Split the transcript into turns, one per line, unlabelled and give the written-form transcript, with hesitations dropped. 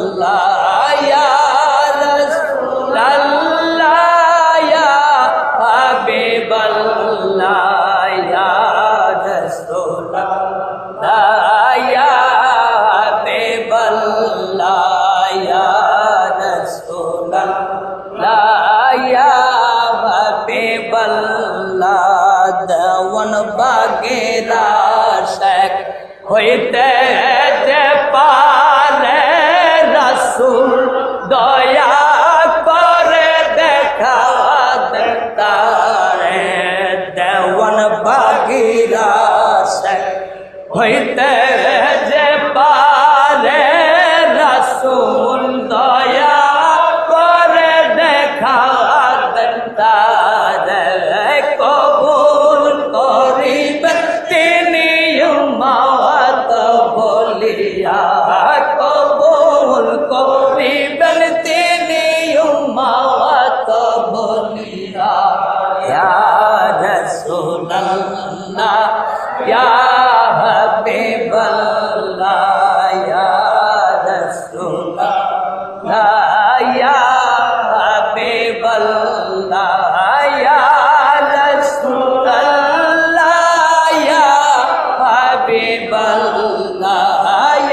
ইয়া রাসূলাল্লাহ ইয়া হাবিবাল্লাহ ইয়া রাসূলাল্লাহ ইয়া হাবিবাল্লাহ ইয়া রাসূলাল্লাহ ইয়া হাবিবাল্লাহ দেওয়ান বাগেরা শেখ হইতে যে পারে রাসূল দয়া করে দেখা তারে দেওয়ান বাগেরা শেখ হইতে যে পারে রাসূল দয়া করে দেখা তারে কবুল করিবেন তিনি উম্মত বলিয়া কবুল করিবেন তিনি উম্মত বলিয়া ইয়া রাসূলাল্লাহ